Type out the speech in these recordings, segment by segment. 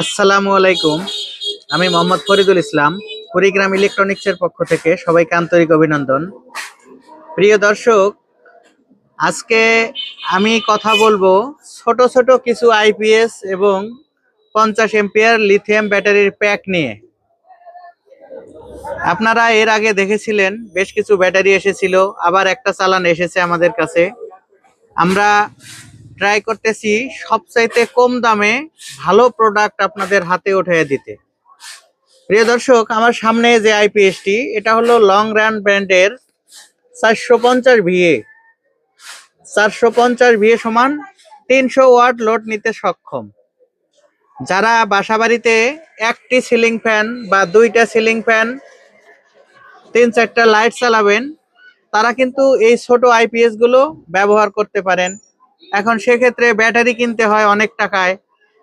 আসসালামু আলাইকুম। আমি মোহাম্মদ ফরিদুল ইসলাম, কুড়িগ্রাম ইলেকট্রনিক্সের পক্ষ থেকে সবাইকে আন্তরিক অভিনন্দন। প্রিয় দর্শক, আজকে আমি কথা বলবো ছোট ছোট কিছু আইপিএস এবং 50 এম্পিয়ার লিথিয়াম ব্যাটারির প্যাক নিয়ে। আপনারা এর আগে দেখেছিলেন বেশ কিছু ব্যাটারি এসেছিল, আবার একটা চালান এসেছে আমাদের কাছে। আমরা ট্রাই করতেছি সবচাইতে কম দামে ভালো প্রোডাক্ট আপনাদের হাতে উঠিয়ে দিতে। প্রিয় দর্শক, আমার সামনে যে আইপিএসটি, এটা হলো লং রান ব্র্যান্ডের 450 VA। 450 VA সমান 300 ওয়াট লোড নিতে সক্ষম। যারা বাসাবাড়িতে একটি সিলিং ফ্যান বা দুইটা সিলিং ফ্যান, 3-4টা লাইট চালাবেন, তারা কিন্তু এই ছোট আইপিএস গুলো ব্যবহার করতে পারেন। এখন সেক্ষেত্রে ব্যাটারি কিনতে হয় অনেক টাকায়।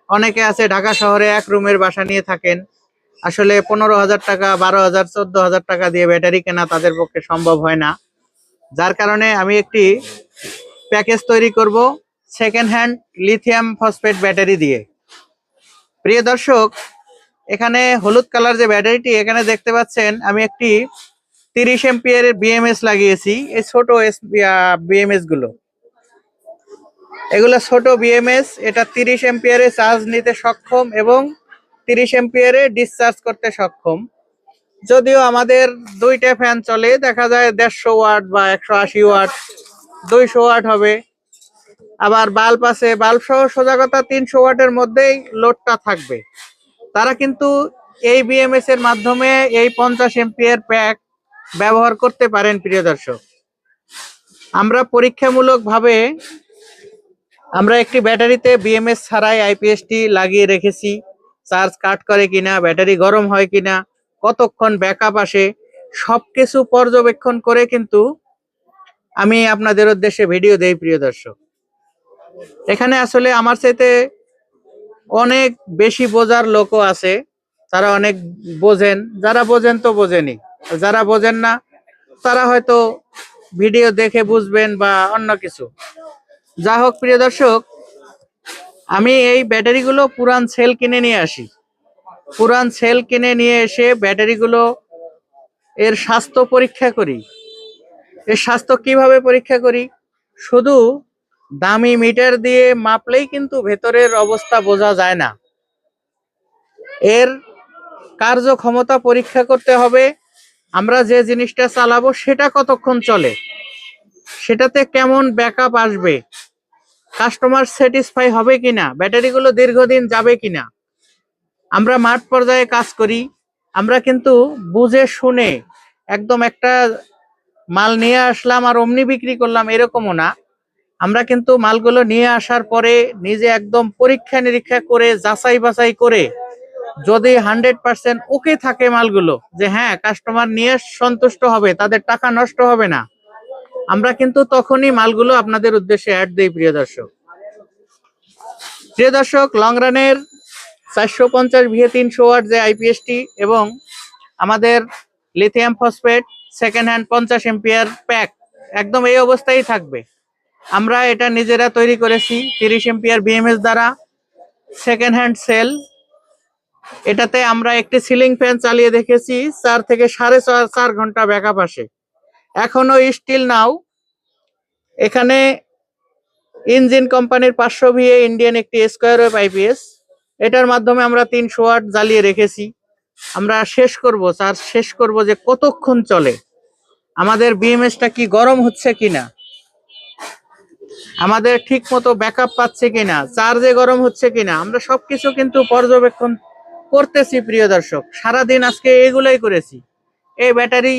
অনেকে আছে ঢাকা শহরে এক রুমের বাসা নিয়ে থাকেন, আসলে 15,000 টাকা, 12,000, 14,000 টাকা দিয়ে ব্যাটারি কেনা তাদের পক্ষে সম্ভব হয় না। যার কারণে আমি একটি প্যাকেজ তৈরি করব second hand lithium phosphate battery দিয়ে। প্রিয় দর্শক, এখানে হলুদ কালার যে ব্যাটারিটি এখানে দেখতে পাচ্ছেন, আমি একটি 30 এম্পিয়ারের বিএমএস লাগিয়েছি। এই ছোট বিএমএস গুলো, এগুলো ছোট বিএমএস। এটা 30 এম্পিয়ারে চার্জ নিতে সক্ষম এবং 30 এম্পিয়ারে ডিসচার্জ করতে সক্ষম। যদিও আমাদের দুইটা ফ্যান চলে, দেখা যায় 150 ওয়াট বা 180 ওয়াট, 200 ওয়াট হবে। আবার বাল্ব আছে, বাল্ব সহ সোজা কথা 300 ওয়াটের মধ্যেই লোডটা থাকবে। তারা কিন্তু এই বিএমএস এর মাধ্যমে এই 50 এম্পিয়ার প্যাক ব্যবহার করতে পারেন। প্রিয় দর্শক, আমরা পরীক্ষামূলক ভাবে আমরা একটি ব্যাটারিতে বিএমএস ছাড়াই আইপিএসটি লাগিয়ে রেখেছি। চার্জ কাট করে কিনা, ব্যাটারি গরম হয় কিনা, কতক্ষণ ব্যাকআপ আসে, সবকিছু পর্যবেক্ষণ করে কিন্তু আমি আপনাদের উদ্দেশ্যে ভিডিও দেই। প্রিয় দর্শক, এখানে আসলে আমার চাইতে অনেক বেশি বোঝার লোকও আছে, তারা অনেক বোঝেন। যারা বোঝেন তো বোঝেনি, যারা বোঝেন না তারা হয়তো ভিডিও দেখে বুঝবেন বা অন্য কিছু। যা হোক প্রিয় দর্শক, আমি এই ব্যাটারিগুলো পুরান সেল কিনে নিয়ে আসি। পুরান সেল কিনে নিয়ে এসে ব্যাটারিগুলো এর স্বাস্থ্য পরীক্ষা করি। এর স্বাস্থ্য কিভাবে পরীক্ষা করি? শুধু দামি মিটার দিয়ে মাপলেই কিন্তু ভেতরের অবস্থা বোঝা যায় না। এর কার্যক্ষমতা পরীক্ষা করতে হবে। আমরা যে জিনিসটা চালাবো সেটা কতক্ষণ চলে, সেটাতে কেমন ব্যাকআপ আসবে, কাস্টমার স্যাটিসফাই হবে কিনা, ব্যাটারিগুলো দীর্ঘদিন যাবে কিনা। আমরা মাঠ পর্যায়ে কাজ করি। আমরা কিন্তু বুঝে শুনে একদম একটা মাল নিয়ে আসলাম আর অমনি বিক্রি করলাম, এরকমও না। আমরা কিন্তু মালগুলো নিয়ে আসার পরে নিজে একদম পরীক্ষা নিরীক্ষা করে যাচাই বাছাই করে, যদি 100% ওকে থাকে মালগুলো, যে হ্যাঁ কাস্টমার নিয়ে সন্তুষ্ট হবে, তাদের টাকা নষ্ট হবে না, আমরা কিন্তু তখনই মালগুলো আপনাদের উদ্দেশ্যে অ্যাড দেই। প্রিয় দর্শক, লং রানের 450 VA 300 ওয়াট যে আইপিএসটি এবং আমাদের lithium phosphate second hand 50 ampere pack একদম এই অবস্থায় থাকবে। আমরা এটা নিজেরা তৈরি করেছি 30 এম্পিয়ার বিএমএস দ্বারা, সেকেন্ড হ্যান্ড সেল। এটাতে আমরা একটি সিলিং ফ্যান চালিয়ে দেখেছি, 4 থেকে 4.5 ঘন্টা ব্যাকআপ আসে। এখনো স্টিল নাও এখানে ইঞ্জিন কোম্পানির 500 VA ইন্ডিয়ান একটি স্কোয়ার ওয়েভ আইপিএস, এটার মাধ্যমে আমরা 300 ওয়াট জ্বালিয়ে রেখেছি। আমরা শেষ করব, চার্জ শেষ করব যে কতক্ষণ চলে, আমাদের বিএমএসটা কি গরম হচ্ছে কিনা, আমাদের ঠিক মতো ব্যাকআপ পাচ্ছে কিনা, চার্জে গরম হচ্ছে কিনা, আমরা সবকিছু কিন্তু পর্যবেক্ষণ করতেছি। প্রিয় দর্শক, সারাদিন আজকে এগুলাই করেছি। এই ব্যাটারি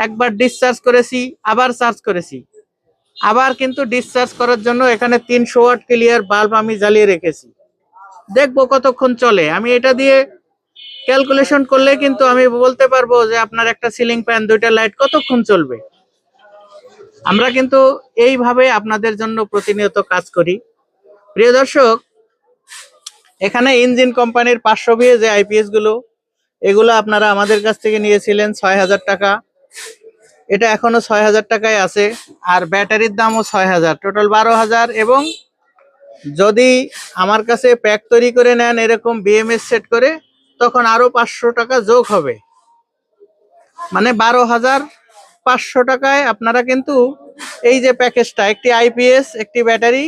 একবার ডিসচার্জ করেছি, আবার চার্জ করেছি, আবার কিন্তু ডিসচার্জ করার জন্য এখানে 300 ওয়াট ক্লিয়ার বাল্ব আমি জ্বালিয়ে রেখেছি। দেখবো কতক্ষণ চলে। আমি এটা দিয়ে ক্যালকুলেশন করলে কিন্তু আমি বলতে পারবো যে আপনার একটা সিলিং ফ্যান, দুইটা লাইট কতক্ষণ চলবে। আমরা কিন্তু এইভাবে আপনাদের জন্য প্রতিনিয়ত কাজ করি। প্রিয় দর্শক, এখানে ইঞ্জিন কোম্পানির 500 VA যে আইপিএস গুলো, এগুলো আপনারা আমাদের কাছ থেকে নিয়েছিলেন 6,000 টাকা। এটা এখনো 6,000 টাকায় আছে, আর ব্যাটারির দামও 6,000, টোটাল 12,000 এবং যদি আমার কাছে প্যাক তৈরি করে নেন এরকম বিএমএস সেট করে, তখন আরো 500 টাকা যোগ হবে, মানে 12,500 টাকায় আপনারা কিন্তু এই যে প্যাকেজটা, একটি আইপিএস, একটি ব্যাটারি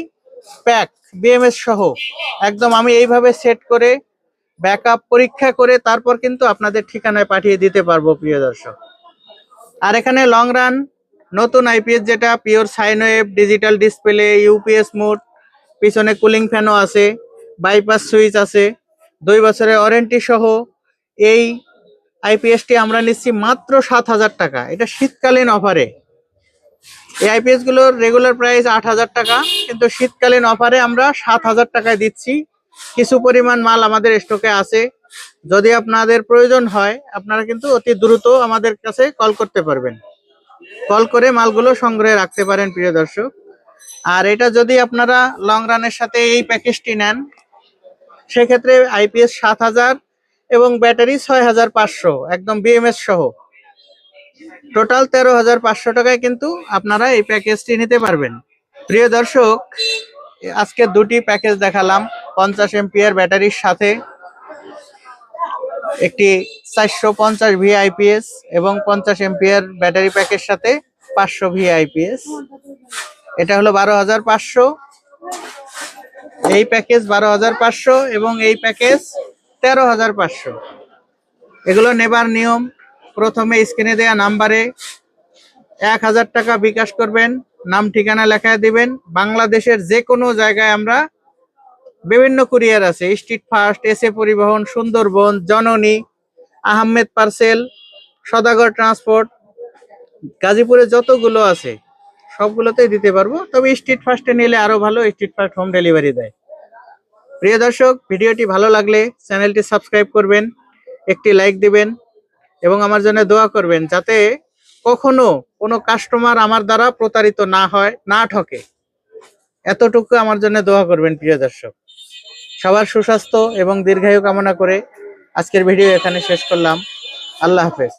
প্যাক বিএমএস সহ একদম আমি এইভাবে সেট করে ব্যাকআপ পরীক্ষা করে তারপর কিন্তু আপনাদের ঠিকানায় পাঠিয়ে দিতে পারবো প্রিয় দর্শক। আর এখানে লং রান নতুন আইপিএস, যেটা pure sine wave, digital display, UPS mode, পিছনে কুলিং ফ্যানও আছে, বাইপাস সুইচ আছে, 2 বছরের ওয়ারেন্টি সহ এই আইপিএসটি আমরা নিচ্ছি মাত্র 7,000 টাকা। এটা শীতকালীন অফারে। এই আইপিএস গুলোর রেগুলার প্রাইস 8,000 টাকা, কিন্তু শীতকালীন অফারে আমরা 7,000 টাকায় দিচ্ছি। কিছু পরিমাণ মাল আমাদের স্টকে আছে, যদি আপনাদের প্রয়োজন হয় আপনারা কিন্তু অতি দ্রুত আমাদের কাছে কল করতে পারবেন, কল করে মালগুলো সংগ্রহে রাখতে পারেন প্রিয় দর্শক। আর এটা যদি আপনারা লং রানের সাথে এই প্যাকেজটি নেন, সেক্ষেত্রে আইপিএস 7,000 এবং ব্যাটারি 6,500 একদম বিএমএস সহ টোটাল 13,500 টাকায় কিন্তু আপনারা এই প্যাকেজটি নিতে পারবেন। প্রিয় দর্শক, আজকে দুটি প্যাকেজ দেখালাম, 50 এমপিআর ব্যাটারির সাথে একটি 450 ভি আইপিএস এবং 50 এমপিআর ব্যাটারি প্যাকের সাথে 500 ভি আইপিএস। এটা হলো 12,500, এই প্যাকেজ 12,500 এবং এই প্যাকেজ 13,500। এগুলো নেবার নিয়ম, প্রথমে স্ক্রিনে দেওয়া নাম্বারে 1,000 টাকা বিকাশ করবেন, নাম ঠিকানা লেখায় দিবেন। বাংলাদেশের যে কোনো জায়গায় আমরা বিভিন্ন কুরিয়ার আছে, স্ট্রিট ফাস্ট, এসএ পরিবহন, সুন্দরবন, জননী, আহমেদ পার্সেল, সদাগর ট্রান্সপোর্ট, গাজীপুরে যতগুলো আছে সবগুলোতেই দিতে পারবো। তবে স্ট্রিট ফাস্টে নিলে আরো ভালো, স্ট্রিট ফাস্ট হোম ডেলিভারি দেয়। প্রিয় দর্শক, ভিডিওটি ভালো লাগলে চ্যানেলটি সাবস্ক্রাইব করবেন, একটি লাইক দিবেন এবং আমার জন্য দোয়া করবেন, যাতে কখনো কোনো কাস্টমার আমার দ্বারা প্রতারিত না হয়, না ঠকে। এতটুকু আমার জন্য দোয়া করবেন প্রিয় দর্শক। সবার সুস্বাস্থ্য এবং দীর্ঘায়ু কামনা করে আজকের ভিডিও এখানে শেষ করলাম। আল্লাহ হাফেজ।